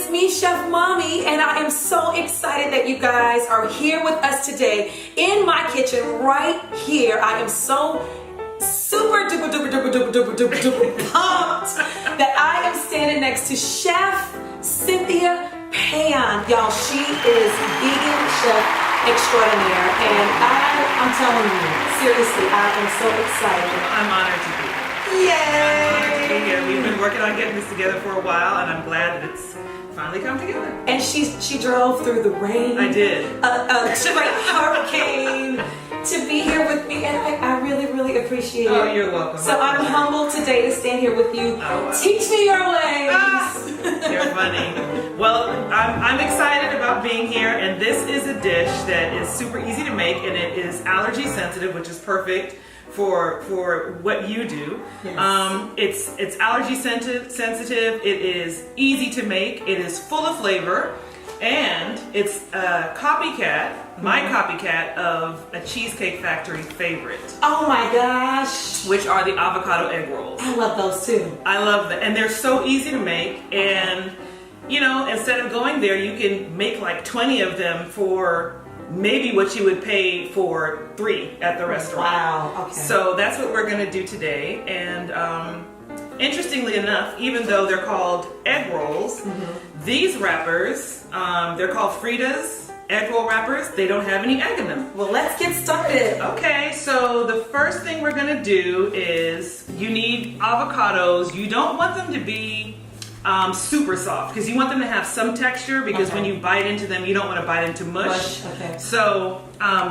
it's me, Chef Mommy, and I am so excited that you guys are here with us today in my kitchen right here. I am so super duper pumped that I am standing next to Chef Cynthia Pean. Y'all, she is vegan chef extraordinaire, and I'm telling you, seriously, I am so excited. I'm honored to be here. Yay! We've been working on getting this together for a while, and I'm glad that it's finally come together. And she drove through the rain. I did. A straight hurricane to be here with me, and I really, really appreciate it. Oh, you're welcome. So I'm humbled today to stand here with you. Oh, wow. Teach me your ways. You're funny. Well, I'm excited about being here, and this is a dish that is super easy to make, and it is allergy sensitive, which is perfect for what you do. Yes. It's allergy sensitive. It is easy to make. It is full of flavor, and it's a copycat, my copycat of a Cheesecake Factory favorite. Oh my gosh! Which are the avocado egg rolls. I love those too. I love them, and they're so easy to make. And you know, instead of going there, you can make like 20 of them for maybe what you would pay for 3 at the restaurant. Wow, okay. So that's what we're gonna do today. And interestingly enough, even though they're called egg rolls, these wrappers, they're called Frida's egg roll wrappers. They don't have any egg in them. Well, let's get started. Okay, so the first thing we're gonna do is you need avocados. You don't want them to be super soft because you want them to have some texture, because when you bite into them, you don't want to bite into mush. Okay. So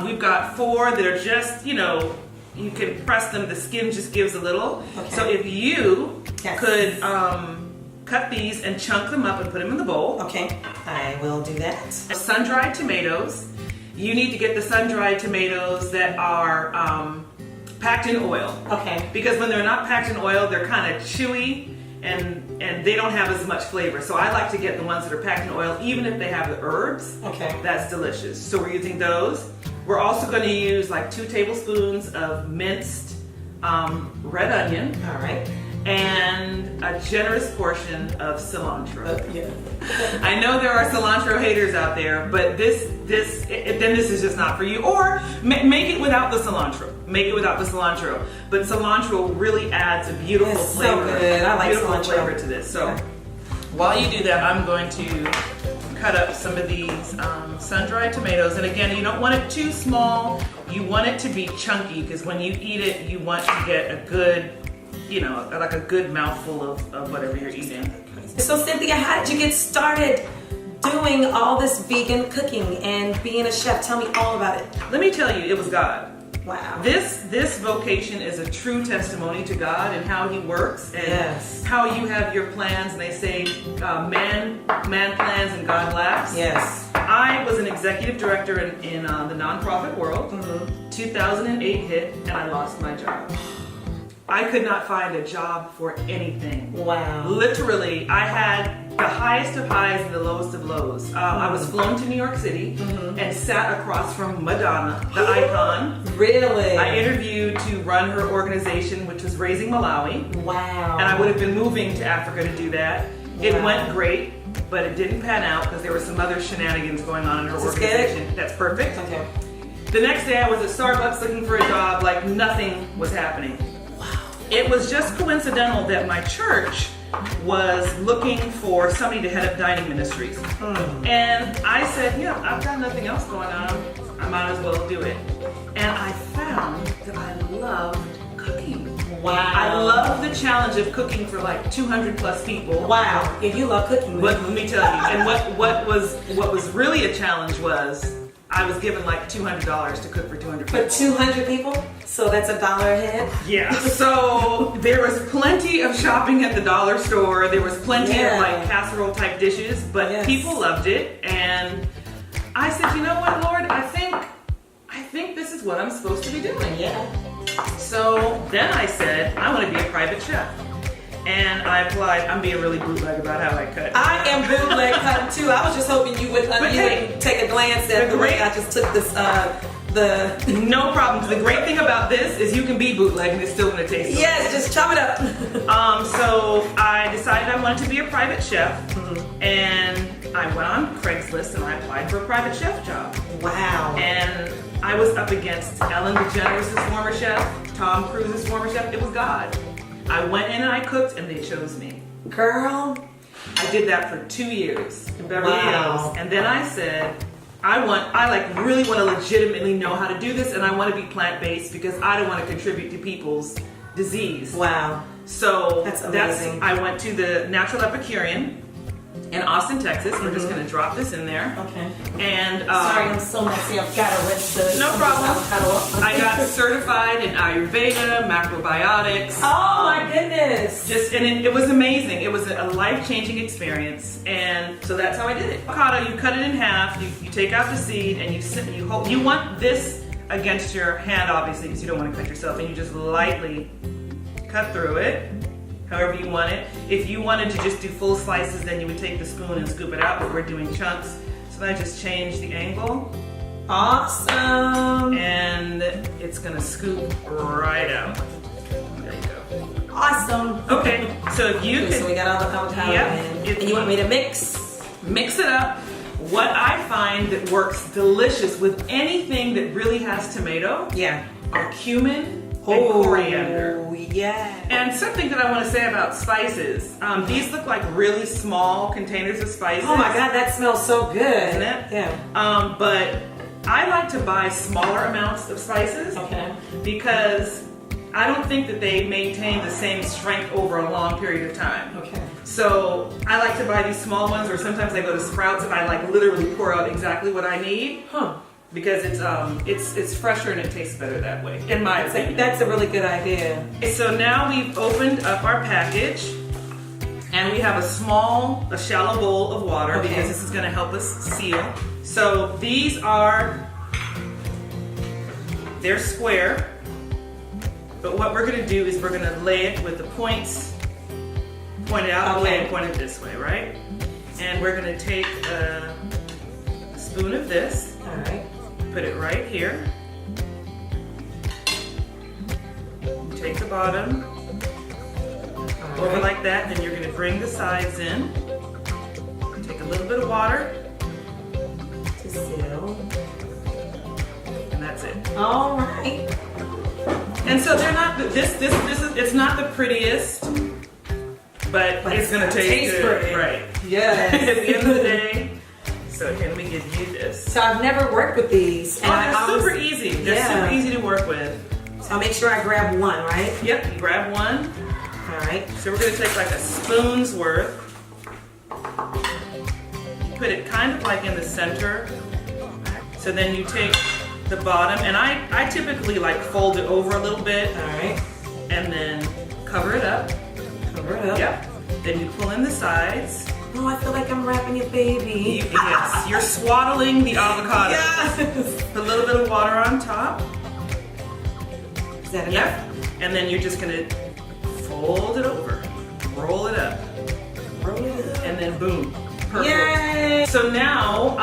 we've got 4 that are just, you know, you can press them, the skin just gives a little. Okay. So if you could cut these and chunk them up and put them in the bowl. Okay, I will do that. Sun-dried tomatoes. You need to get the sun-dried tomatoes that are packed in oil. Okay. Because when they're not packed in oil, they're kind of chewy and they don't have as much flavor. So I like to get the ones that are packed in oil, even if they have the herbs. Okay. That's delicious. So we're using those. We're also going to use like 2 tablespoons of minced red onion. All right. And a generous portion of cilantro. I know there are cilantro haters out there, but this is just not for you. Or make it without the cilantro. Make it without the cilantro. But cilantro really adds a beautiful flavor. So good. I like beautiful cilantro. flavor to this. So while you do that, I'm going to cut up some of these sun-dried tomatoes. And again, you don't want it too small. You want it to be chunky, because when you eat it, you want to get a good, you know, like a good mouthful of whatever you're eating. So Cynthia, how did you get started doing all this vegan cooking and being a chef? Tell me all about it. Let me tell you, it was God. Wow. This vocation is a true testimony to God and how He works, and how you have your plans. And they say man plans and God laughs. Yes. I was an executive director in the nonprofit world. 2008 hit, and I lost my job. I could not find a job for anything. Wow. Literally, I had the highest of highs and the lowest of lows. I was flown to New York City and sat across from Madonna, the icon. Really? I interviewed to run her organization, which was Raising Malawi. Wow. And I would have been moving to Africa to do that. It went great, but it didn't pan out because there were some other shenanigans going on in her organization. That's perfect. Okay. The next day I was at Starbucks looking for a job, like nothing was happening. It was just coincidental that my church was looking for somebody to head up dining ministries. And I said, yeah, I've got nothing else going on. I might as well do it. And I found that I loved cooking. Wow. I love the challenge of cooking for like 200 plus people. Wow. If you love cooking. But let me tell you, and what was really a challenge was I was given like $200 to cook for 200 people. For 200 people? So that's $1 a head? Yeah. So there was plenty of shopping at the dollar store. There was plenty of like casserole type dishes, but people loved it. And I said, you know what, Lord, I think this is what I'm supposed to be doing. Yeah. So then I said, I want to be a private chef. And I applied. I'm being really bootleg about how I cut. I am bootleg cutting too. I was just hoping you would take a glance at the way I just took this the... No problem. The great thing about this is you can be bootleg and it's still going to taste good. Yes, just chop it up. So I decided I wanted to be a private chef, and I went on Craigslist and I applied for a private chef job. Wow. And I was up against Ellen DeGeneres' former chef, Tom Cruise's former chef. It was God. I went in and I cooked and they chose me. Girl. I did that for 2 years in Beverly Wow. Hills. And then I said, I really want to legitimately know how to do this, and I want to be plant-based because I don't want to contribute to people's disease. Wow. So that's amazing. I went to the Natural Epicurean in Austin, Texas. We're just going to drop this in there. Okay. And sorry, I'm so messy. I've got to rinse the no problem. avocado. I got certified in Ayurveda, macrobiotics. Oh my goodness! And it was amazing. It was a life-changing experience, and so that's how I did it. Avocado, you cut it in half. You take out the seed, and you want this against your hand, obviously, because you don't want to cut yourself, and you just lightly cut through it. However you want it. If you wanted to just do full slices, then you would take the spoon and scoop it out, but we're doing chunks. So then I just changed the angle. Awesome. And it's gonna scoop right out. There you go. Awesome. Okay, so if you so we got all the avocado in. And you want me to mix it up. What I find that works delicious with anything that really has tomato are cumin and coriander. Yeah. And something that I want to say about spices. These look like really small containers of spices. Oh my God, that smells so good. Isn't it? Yeah. But I like to buy smaller amounts of spices. Okay. Because I don't think that they maintain the same strength over a long period of time. Okay. So I like to buy these small ones, or sometimes I go to Sprouts and I like literally pour out exactly what I need. Because it's fresher and it tastes better that way, in my opinion. That's a really good idea. So now we've opened up our package, and we have a shallow bowl of water because this is going to help us seal. So they're square, but what we're going to do is we're going to lay it with the points pointed out and pointed this way, right? And we're going to take a spoon of this. All right. Put it right here. Take the bottom over like that, then you're going to bring the sides in. Take a little bit of water to seal, and that's it. All right. And so they're not it's not the prettiest, but it's going to taste good, pretty. right? Yes. At the end of the day. So here, let me give you this. So I've never worked with these. And they're super easy. They're super easy to work with. So I'll make sure I grab one, right? Yep, you grab one. All right. So we're going to take like a spoon's worth. You put it kind of like in the center. So then you take the bottom, and I typically like fold it over a little bit. All right. And then cover it up. Cover it up. Yep. Then you pull in the sides. Oh, I feel like I'm wrapping a baby. Yes, you're swaddling the avocado. Yes. Put a little bit of water on top. Is that enough? Yep. And then you're just gonna fold it over, roll it up, and then boom. Perfect. Yay! So now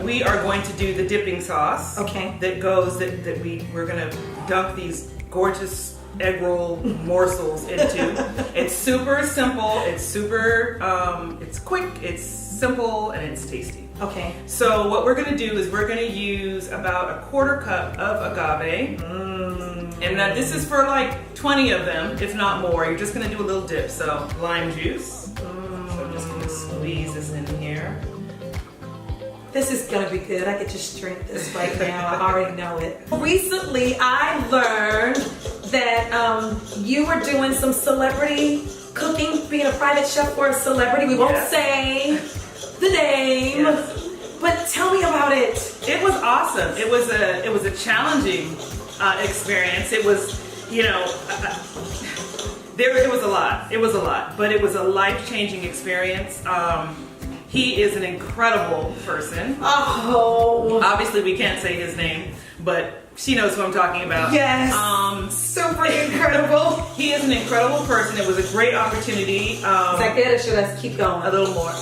we are going to do the dipping sauce. Okay. We're gonna dunk these gorgeous egg roll morsels into. It's super simple. It's quick. It's simple and it's tasty. Okay. So what we're gonna do is we're gonna use about a 1/4 cup of agave. And now this is for like 20 of them, if not more. You're just gonna do a little dip. So lime juice. So I'm just gonna squeeze this in here. This is gonna be good. I could just drink this right now. I already know it. Recently, I learned that you were doing some celebrity cooking, being a private chef for a celebrity. We won't say the name, but tell me about it. It was awesome. It was a challenging experience. It was, it was a lot. It was a lot, but it was a life-changing experience. He is an incredible person. Oh. Obviously, we can't say his name, but she knows who I'm talking about. Yes. Super incredible. He is an incredible person. It was a great opportunity. Is that good, or should I keep going? A little more.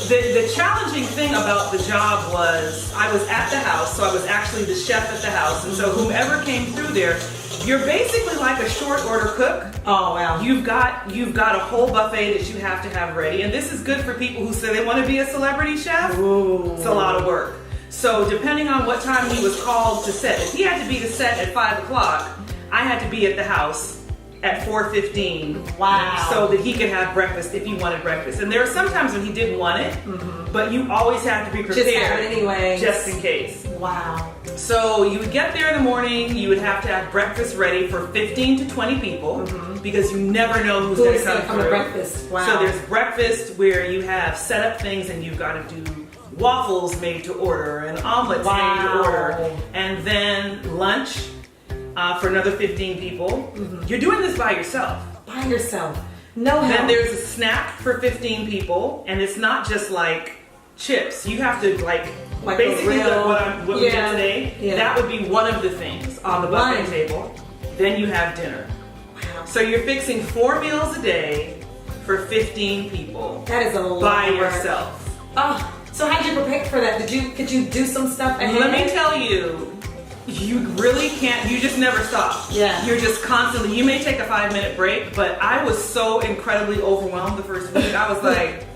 The challenging thing about the job was I was at the house, so I was actually the chef at the house, and so whomever came through there, you're basically like a short order cook. Oh wow. You've got a whole buffet that you have to have ready, and this is good for people who say they want to be a celebrity chef. Ooh. It's a lot of work. So depending on what time he was called to set, if he had to be to set at 5 o'clock, I had to be at the house at 4:15. Wow. So that he could have breakfast if he wanted breakfast. And there are some times when he didn't want it, but you always have to be prepared. Just have it anyway. Just in case. Wow. So you would get there in the morning, you would have to have breakfast ready for 15 to 20 people because you never know who's going to come to through. breakfast. Wow. So there's breakfast where you have set up things and you've got to do waffles made to order and omelets made to order. And then lunch for another 15 people. You're doing this by yourself. By yourself. No help. Then there's a snack for 15 people, and it's not just like chips. You have to like basically what we did today. Yeah. That would be one of the things on the buffet table. Then you have dinner. Wow. So you're fixing 4 meals a day for 15 people. That is a lot by of work. yourself. Oh, so how'd you prepare for that? Could you do some stuff ahead? Let me tell you. You really can't, you just never stop. Yeah. You're just constantly, you may take a 5-minute break, but I was so incredibly overwhelmed the first week. I was like,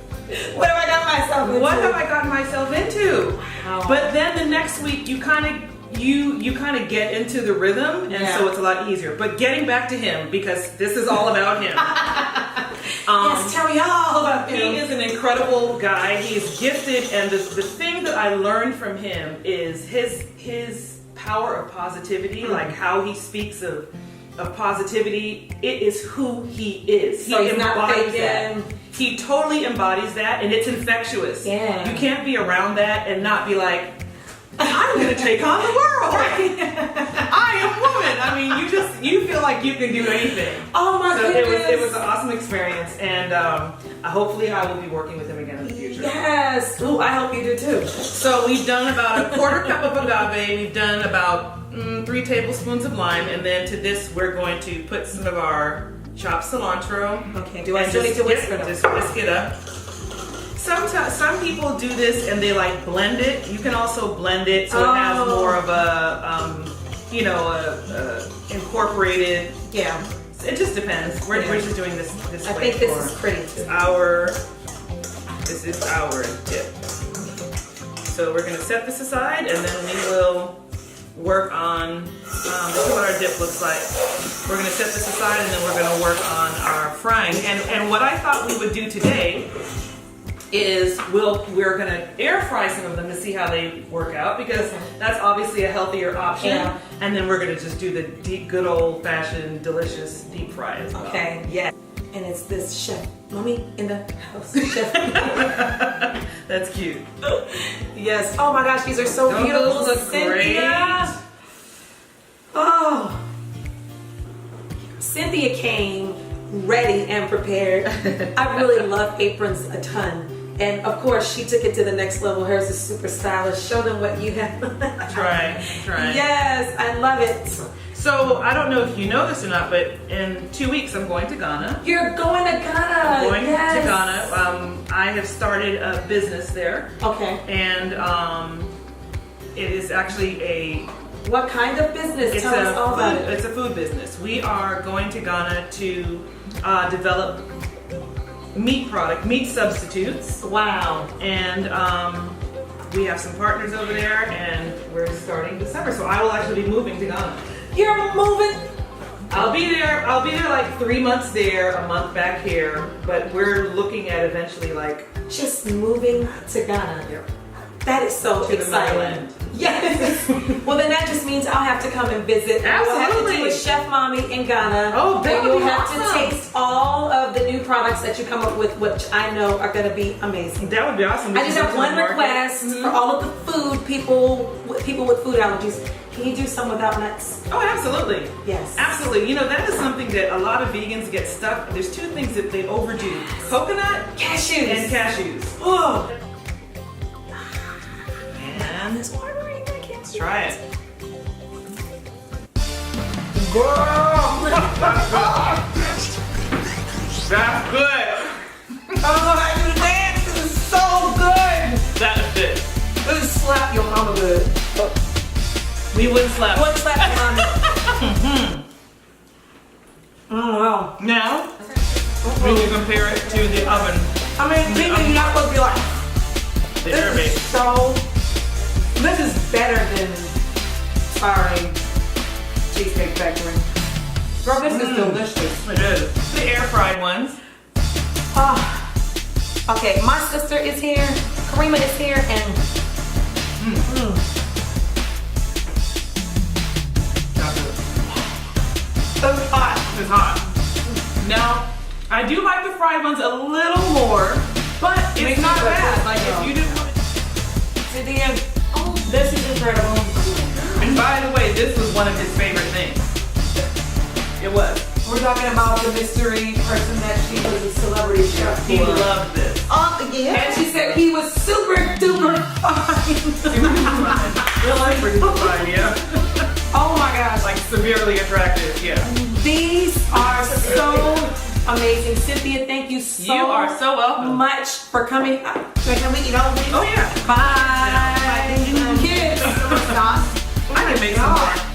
what have I gotten myself into? What have I gotten myself into? Wow. But then the next week you kind of get into the rhythm, and so it's a lot easier. But getting back to him, because this is all about him. Yes, tell me all about him. He is an incredible guy. He's gifted, and the thing that I learned from him is his power of positivity, like how he speaks of positivity. It is who he is. So he he's not embodies faking. that. He totally embodies that, and it's infectious. Yeah. You can't be around that and not be like, I'm gonna take on the world. I am woman. I mean, you feel like you can do anything. Oh my goodness. It was an awesome experience, and hopefully I will be working with him again in the future. Yes. Ooh, I hope you do too. So we've done about a 1/4 cup of agave. We've done about 3 tablespoons of lime, and then to this we're going to put some of our chopped cilantro. Okay. Do I still need to whisk it up? Just whisk it up. Some people do this and they like blend it. You can also blend it so it has more of a incorporated. Yeah. It just depends. We're just doing this I way. think this is pretty too. This is our dip. So we're gonna set this aside, and then we will work on. This is what our dip looks like. We're gonna set this aside, and then we're gonna work on our frying. And what I thought we would do today is we're gonna air fry some of them to see how they work out, because that's obviously a healthier option. Yeah. And then we're gonna just do the good old fashioned delicious deep fry as well. Okay, yeah. And it's this chef, mommy in the house. Chef. That's cute. Yes. Oh my gosh, these are so beautiful. Those look Cynthia. great. Oh. Cynthia came ready and prepared. I really love aprons a ton. And of course, she took it to the next level. Hers is super stylish. Show them what you have. Try. Yes, I love it. So, I don't know if you know this or not, but in 2 weeks I'm going to Ghana. You're going to Ghana. I'm going to Ghana. I have started a business there. Okay. And it is actually what kind of business? Tell us all about it. It's a food business. We are going to Ghana to develop meat substitutes. Wow. And we have some partners over there, and we're starting December. So I will actually be moving to Ghana. You're moving? I'll be there like 3 months there, a month back here, but we're looking at eventually like just moving to Ghana. Yep. That is so to exciting. The Maryland. Yes. Well, then that just means I'll have to come and visit. Absolutely. We'll have to do a Chef Mommy in Ghana. Oh, that and would you'll be have awesome. to taste all of the new products that you come up with, which I know are going to be amazing. That would be awesome. I just have one request for all of the food people with food allergies. Can you do some without nuts? Oh, absolutely. Yes. Absolutely. You know, that is something that a lot of vegans get stuck. There's 2 things that they overdo. Yes. Coconut. Cashews. And cashews. Oh. And it's watering. I can't let's try it. That's good. Oh, I do dance to the We wouldn't slap. Wouldn't slap him on it. Wow. Now, when you compare it to the oven, I mean, vegan, you're not supposed to be like, the air bake. This is better than Cheesecake Factory. Girl, this is delicious. It is. The air fried ones. Oh. Okay, my sister is here, Karima is here, and it's hot. It's hot. Now, I do like the fried ones a little more, but it's not bad. Like if you didn't want it. Cynthia, this is incredible. And by the way, this was one of his favorite things. It was. We're talking about the mystery person that she was a celebrity chef for. He loved this. Yeah. And she said he was super duper fine. Super fine, yeah. Oh my gosh. Like severely attractive, yeah. These are so amazing. Cynthia, thank you so You are so welcome. much for coming. Can we eat all of these? Oh yeah. Bye. Kids. I can make some more.